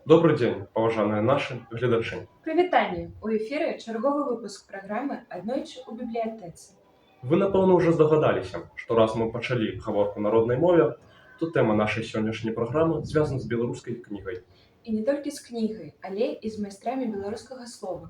Добрый дзень, паважаныя нашы гледачы. Прывітанне! У эфіры чарговы выпуск праграмы «Аднойчы ў бібліятэцы». Вы, напэўна, ўжо здагадаліся, што раз мы пачалі гаворку на роднай мове, то тэма нашай сённяшняй праграмы звязана з беларускай кнігай. І не толькі з кнігай, але і з майстрамі беларускага слова.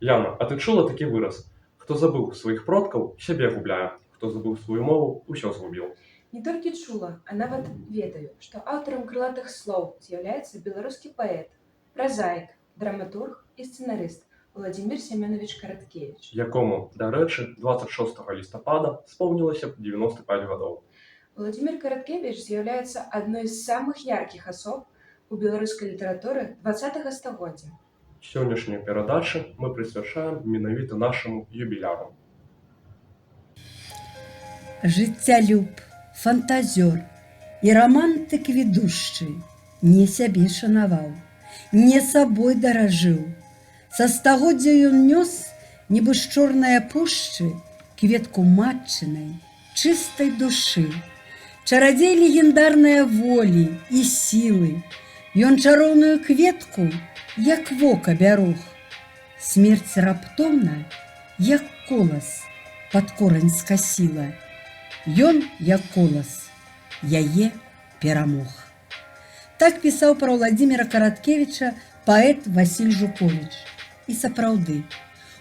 Яна, а ты чула такі выраз: хто забыў сваіх продкаў, сябе губляе, хто забыў сваю мову, усё згубіў. Не толькі чула, а нават ведаю, што аўтарам крылатых слоў з'яўляецца беларускі паэт, празаік, драматург і сцэнарыст Уладзімір Семёнович Караткевіч, якому, дарэчы, 26 лістапада споўнілася 95 гадоў. Уладзімір Караткевіч з'яўляецца адной з самых яркіх асоб у беларускай літаратуры 20-га стагоддзя. Сённяшнюю перадачу мы прысвячаем менавіта нашаму юбіляру. Жыццялюб, фантазёр і рамантык ведушчы не сябе шанаваў, не сабой даражыў. Са стагоддзя ён нёс, нібы з чорнае пушчы, кветку матчынай, чыстай душы. Чарадзей легендарнае волі і сілы. Ён чароўную кветку, як вока бярог. Смерць раптоўна, як колас, пад корань скасіла. Ён, як колас, яе перамог. Так пісаў пра Уладзіміра Караткевіча паэт Васіль Жуковіч. І сапраўды,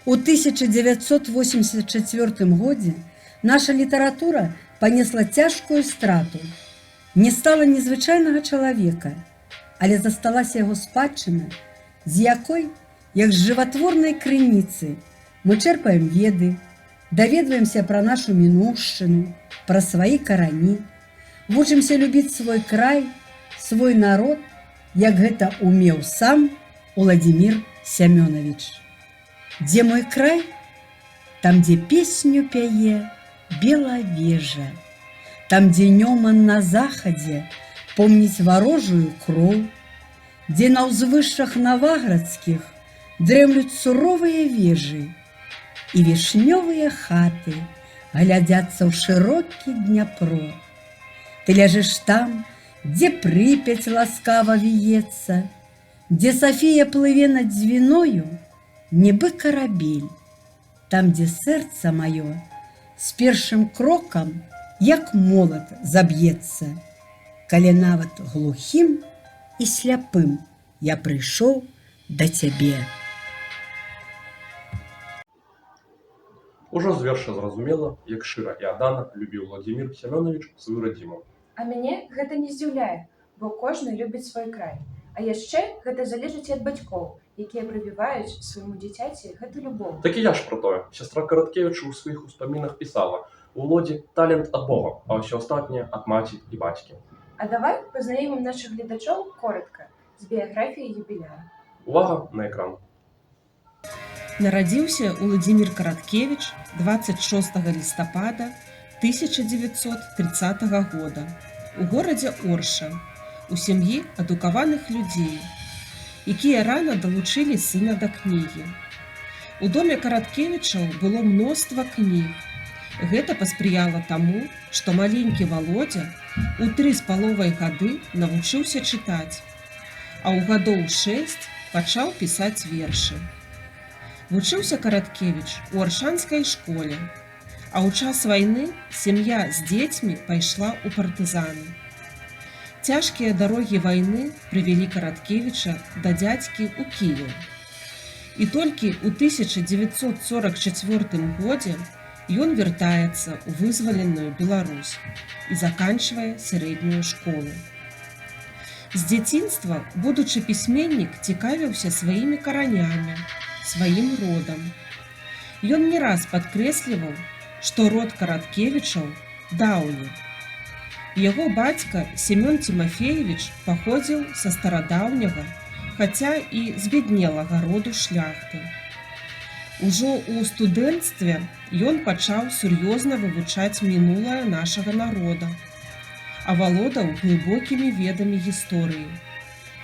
у 1984 годзе наша літаратура панесла цяжкую страту. Не стала незвычайнага чалавека, але засталася яго спадчына, з якой, як з жыватворнай крыніцы, мы чэрпаем веды, даведваемся пра нашу мінуўшчыну, пра свае карані, вучымся любіць свой край, свой народ, як гэта умеў сам Уладзімір Семёнович. Дзе мой край? Там, дзе песню пяе белая вежа, там, дзе нёман на захадзе помніць варожую кроў, дзе на ўзвышшах наваградскіх дрэмлюць суровыя вежы, і вішнёвыя хаты глядзяцца ў шырокі Дняпро. Ты ляжыш там, дзе Прыпяць ласкава віецца, дзе Сафія плыве над Дзвіною, нібы карабель, там, дзе сэрца маё з першым крокам, як молат, заб'ецца, калі нават глухім і сляпым я прыйшоў да цябе. Ужо з верша зразумела, як шчыра і аддана любіў Уладзімір Семёнович сваю радзіму. А мяне гэта не здзіўляе, бо кожны любіць свой край. А яшчэ гэта залежыць ад бацькоў, якія прывіваюць свайму дзіцяці гэту любоў. Так і я ж пра тое. Сястра Караткевіча ў сваіх успамінах пісала: у Володзі талент ад Бога, а ўсё астатняе ад маці і бацькі. А давай пазнаёмім нашых гледачоў коратка з біяграфіяй юбіляра. Увага на экран. Нарадзіўся Уладзімір Караткевіч 26 лістапада 1930 года у горадзе Орша, у сям'і адукаваных людзей, якія рана далучылі сына да кнігі. У доме Караткевічаў было мноства кніг. Гэта паспрыяла таму, што маленькі Володя у 3,5 гады навучыўся чытаць, а ў гадоў 6 пачаў пісаць вершы. Вучыўся Караткевіч у аршанскай школе, а ў час вайны сям'я з дзецьмі пайшла ў партызаны. Цяжкія дарогі вайны прывялі Караткевіча да дзядзькі ў Кіеў. І толькі ў 1944 годзе ён вяртаецца ў вызваленую Беларусь і заканчвае сярэднюю школу. З дзяцінства будучы пісьменнік цікавіўся сваімі каранямі, сваім родам. Ён не раз падкрэсліваў, што род Караткевічаў даўні. Яго бацька Семён Тимофеевич паходзіў са старадаўняга, хаця і збяднелага роду шляхты. Ужо ў студэнцтве ён пачаў сур'ёзна вывучаць мінулае нашага народа, авалодаў глыбокімі ведамі гісторыі,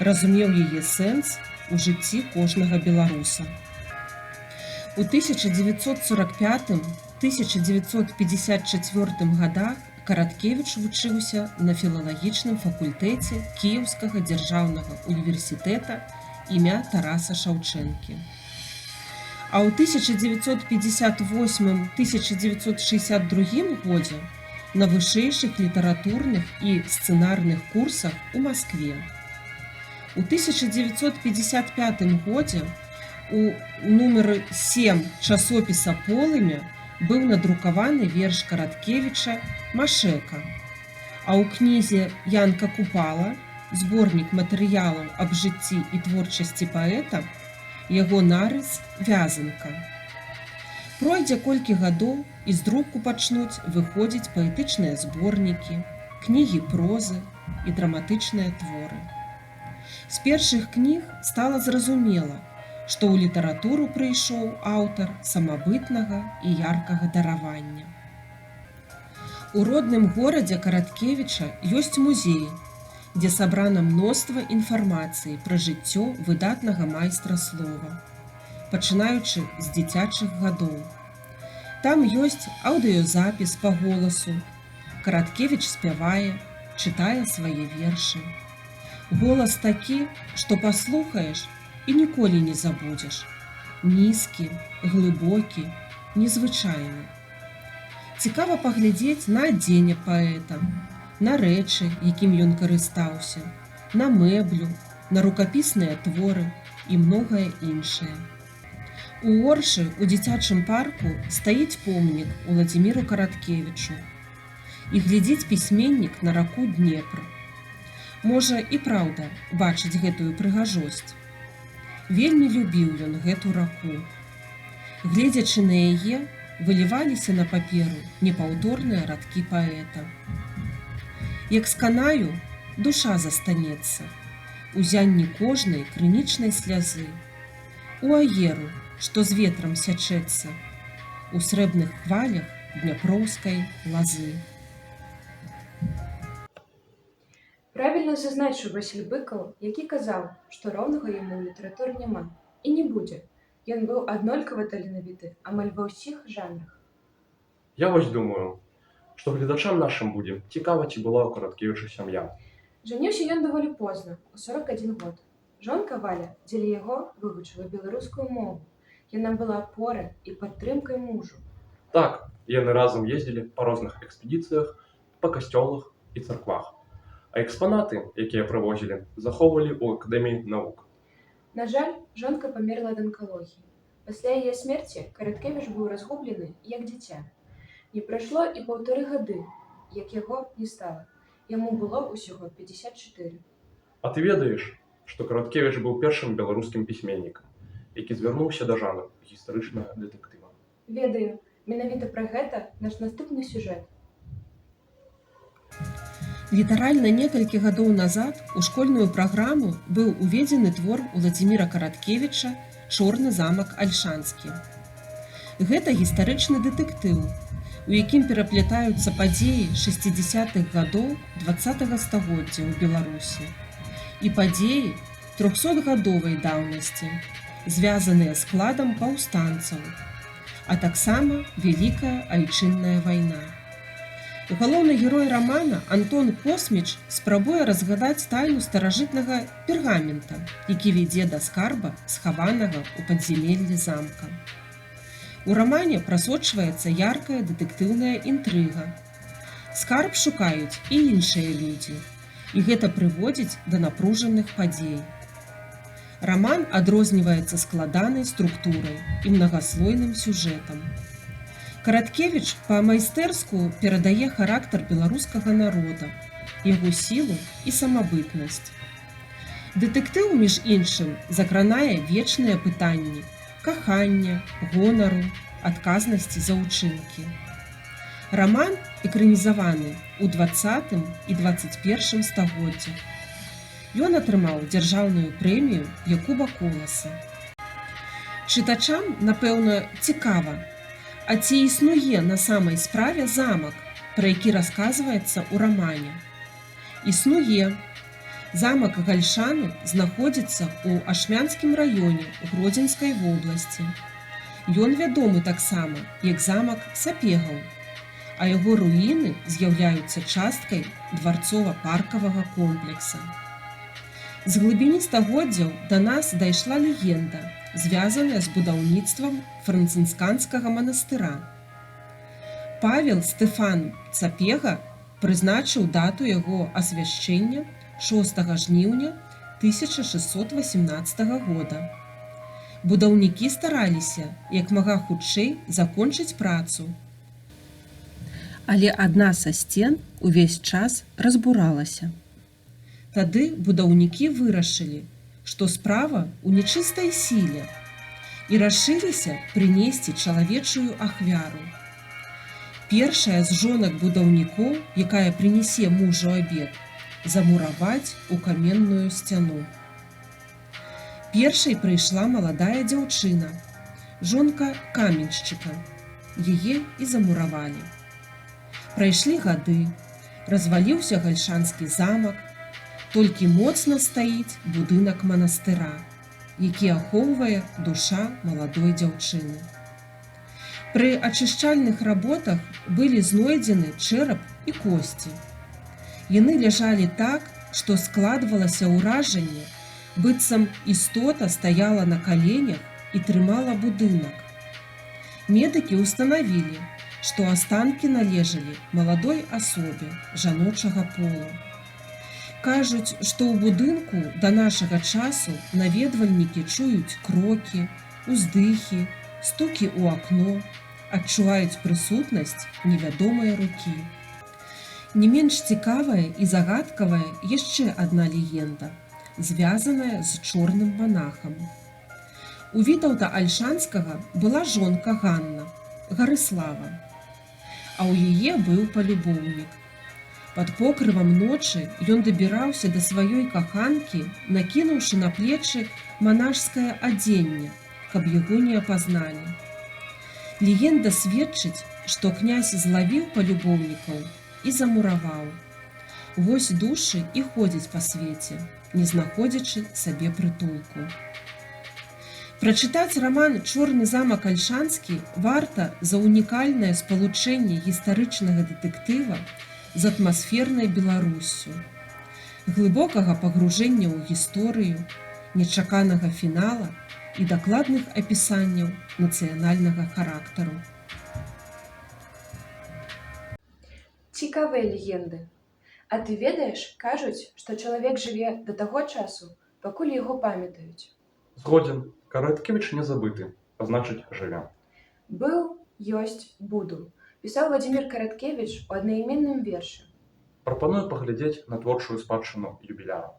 разумеў яе сэнс у жыцці кожнага беларуса. У 1945-1954 годах Караткевіч вучыўся на філалагічным факультэце Кіеўскага дзяржаўнага універсітэта імя Тараса Шаўчэнкі. А ў 1958-1962 годзе на вышэйшых літаратурных і сцэнарных курсах у Маскве. У 1955 годзе у нумеры 7 часопіса «Полымя» быў надрукаваны верш Караткевіча «Машэка», а ў кнізе Янка Купала, зборнік матэрыялаў аб жыцці і творчасці паэта, яго нарыс «Вязанка». Пройдзе колькі гадоў, і з друку пачнуць выходзіць паэтычныя зборнікі, кнігі прозы і драматычныя творы. З першых кніг стала зразумела, што ў літаратуру прыйшоў аўтар самабытнага і яркага даравання. У родным горадзе Караткевіча ёсць музей, дзе сабрана мноства інфармацыі пра жыццё выдатнага майстра слова, пачынаючы з дзіцячых гадоў. Там ёсць аўдыёзапіс па голасу. Караткевіч спявае, чытае свае вершы. Голас такі, што паслухаеш і ніколі не забудзеш. Нізкі, глыбокі, незвычайны. Цікава паглядзець на адзенне паэта, на рэчы, якім ён карыстаўся, на мэблю, на рукапісныя творы і многае іншае. У Оршы у дзіцячым парку стаіць помнік Уладзіміру Караткевічу і глядзіць пісьменнік на раку Днепр. Можа і праўда бачыць гэтую прыгажосць. Вельмі любіў ён гэту раку. Гледзячы на яе, выліваліся на паперу непаўторныя радкі паэта. Як сканаю, душа застанецца, узянні кожнай крынічнай слязы, у аеру, што з ветрам сячэцца, у срэбных хвалях дняпроўскай лазы. Правільна зазначыў Васіль Быкаў, які казаў, што роўнага яму ў літаратуры няма і не будзе. Ён быў аднолькава таленавіты амаль ва ўсіх жанрах. Я вось думаю, што гледачам нашым будзе цікава, ці была ў Караткевіча сям'я. Жаніўся ён даволі позна, у 41 год. Жонка Валя дзеля яго вывучыла беларускую мову. Яна была апорай і падтрымкай мужу. Так, яны разам ездзілі па розных экспедыцыях, па касцёлах і царквах. А экспанаты, якія прывозілі, захоўвалі ў Акадэміі навук. На жаль, жонка памерла ад анкалогіі. Пасля яе смерці Караткевіч быў разгублены як дзіця. Не прайшло і 1,5 гады, як яго не стала. Яму было ўсяго 54. А ты ведаеш, што Караткевіч быў першым беларускім пісьменнікам, які звярнуўся да жанру гістарычнага дэтэктыва. Ведаю, менавіта пра гэта наш наступны сюжэт. Літаральна некалькі гадоў назад у школьную праграму быў уведзены твор Уладзіміра Караткевіча «Чорны замак Альшанскі». Гэта гістарычны дэтэктыў, у якім пераплятаюцца падзеі 60-х гадоў 20-го стагоддзя ў Беларусі і падзеі 300-гадовай даўнасці, звязаныя з складам паўстанцаў, а таксама Вялікая айчынная вайна. Галоўны герой рамана Антон Косміч спрабуе разгадаць тайну старажытнага пергамента, які вядзе да скарба, схаванага ў падзямеллі замка. У рамане прасочваецца яркая дэтэктыўная інтрыга. Скарб шукаюць і іншыя людзі, і гэта прыводзіць да напружаных падзей. Раман адрозніваецца складанай структурай і мнагаслойным сюжэтам. Караткевіч па-майстэрску перадае характар беларускага народа, яго сілу і самабытнасць. Дэтэктыў, між іншым, закранае вечныя пытанні кахання, гонару, адказнасці за ўчынкі. Раман экранізаваны ў 20 і 21 стагоддзях. Ён атрымаў дзяржаўную прэмію Якуба Коласа. Чытачам, напэўна, цікава, а ці існуе на самай справе замак, пра які расказваецца ў рамане? Існуе. Замак Гальшаны знаходзіцца ў Ашмянскім раёне Гродзенскай вобласці. Ён вядомы таксама як замак Сапегаў, а яго руіны з'яўляюцца часткай дварцова-паркавага комплекса. З глыбіні стагоддзяў да нас дайшла легенда, звязаная з будаўніцтвам францысканскага манастыра. Павел Стэфан Цапега прызначыў дату яго асвяшчэння 6 жніўня 1618 года. Будаўнікі стараліся як мага хутчэй закончыць працу. Але адна са сцен увесь час разбуралася. Тады будаўнікі вырашылі, што справа ў нечыстай сіле і рашыліся прынесці чалавечую ахвяру. Першая з жонак будаўнікоў, якая прынесе мужу абед, замураваць у каменную сцяну. Першай прыйшла маладая дзяўчына, жонка каменшчыка. Яе і замуравалі. Прайшлі гады, разваліўся гальшанскі замак, толькі моцна стаіць будынак манастыра, які ахоўвае душа маладой дзяўчыны. Пры ачышчальных работах былі знойдзены чэрап і косці. Яны ляжалі так, што складвалася ўражанне, быццам істота стаяла на каленях і трымала будынак. Медыкі ўстанавілі, што астанкі належалі маладой асобе жаночага пола. Кажуць, што ў будынку да нашага часу наведвальнікі чуюць крокі, уздыхі, стукі ў акно, адчуваюць прысутнасць невядомай рукі. Не менш цікавая і загадкавая яшчэ адна легенда, звязаная з чорным манахам. У Вітаўта Альшанскага была жонка Ганна, Гарыслава, а ў яе быў палюбоўнік. Пад покрывам ночы ён дабіраўся да сваёй каханкі, накінуўшы на плечы манашскае адзенне, каб яго не апазналі. Легенда сведчыць, што князь злавіў палюбоўнікаў і замураваў. Вось душы і ходзяць па свеце, не знаходзячы сабе прытулку. Прачытаць раман «Чорны замак Альшанскі» варта за унікальнае спалучэнне гістарычнага дэтэктыва з атмасфернай Беларуссю, глыбокага пагружэння ў гісторыю, нечаканага фінала і дакладных апісанняў нацыянальнага характару. Цікавыя легенды. А ты ведаеш, кажуць, што чалавек жыве да таго часу, пакуль яго памятаюць. Згоден, Караткевіч не забыты, а значыць, жыве. Быў, ёсць, буду. Пісаў Владзімір Караткевіч у аднайменным вершы. Прапаную паглядзець на творчую спадчыну юбіляра.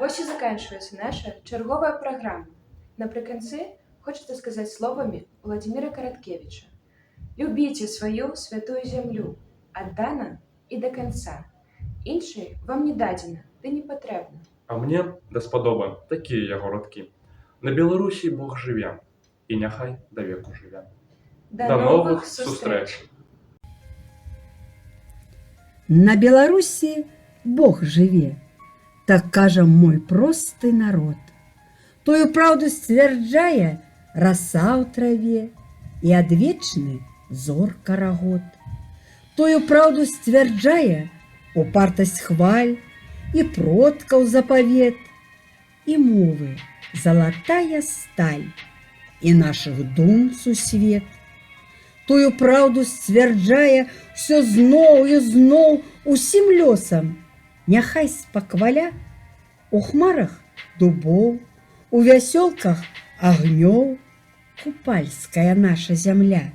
Ось і заканчується наша чергова програма. Наприкінці хочеться сказати словами Владимира Короткевича: «Любіть свою святую землю, отдана і до кінця. Іншої вам не дадено, та не потрібно». А мне даспадобы такія яго радкі. На Беларусі Бог жыве, і няхай да веку жыве. До До новых новых сустрэч! сустрэч! На Беларусі Бог жыве, так кажа мой просты народ. Тою праўду сцвярджае раса ў траве і адвечны зор карагод. Тою праўду сцвярджае упартасць хваль і продкаў запавет, і мовы залатая сталь, і нашых дум сусвет. Тую праўду сцвярджае ўсё зноў і зноў усім лёсам. Няхай спакваля у хмарах дубоў, у вясёлках агнёў купальская наша зямля.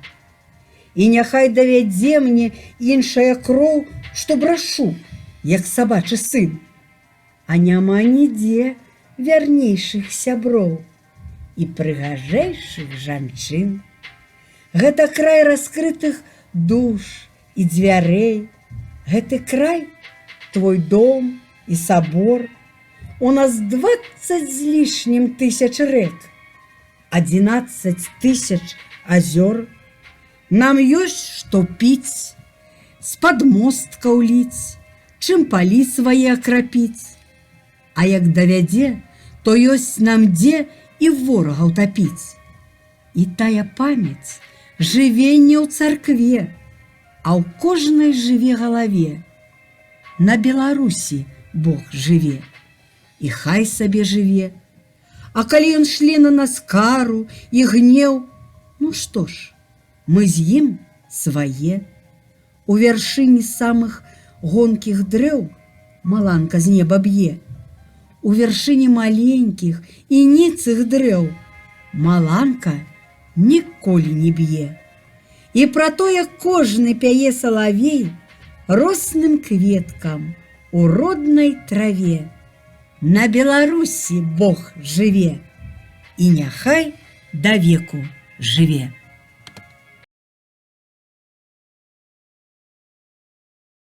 І няхай давядзе мне іншая кроў, што брашу, як сабачы сын. А няма нідзе вярнейшых сяброў і прыгажэйшых жанчын. Гэта край раскрытых душ і дзвярэй. Гэты край твой дом і сабор. У нас 20 з лішнім тысяч рэк, 11 тысяч азёр. Нам ёсць што піць, з падмосткаў ліць, чым палі свае акрапіць. А як давядзе, то ёсць нам дзе і ворагаў тапіць. І тая памяць жыве не ў царкве, а ў кожнай жыве галаве. На Беларусі Бог жыве, і хай сабе жыве. А калі ён шле на нас кару і гнеў, ну што ж, мы з ім свае. У вяршыні самых гонкіх дрэў маланка з неба б'е. У вяршыні маленькіх і ніцых дрэў маланка ніколі не б'е. І пра тое кожны пяе салавей росным кветкам у роднай траве. На Беларусі Бог жыве, і няхай да веку жыве.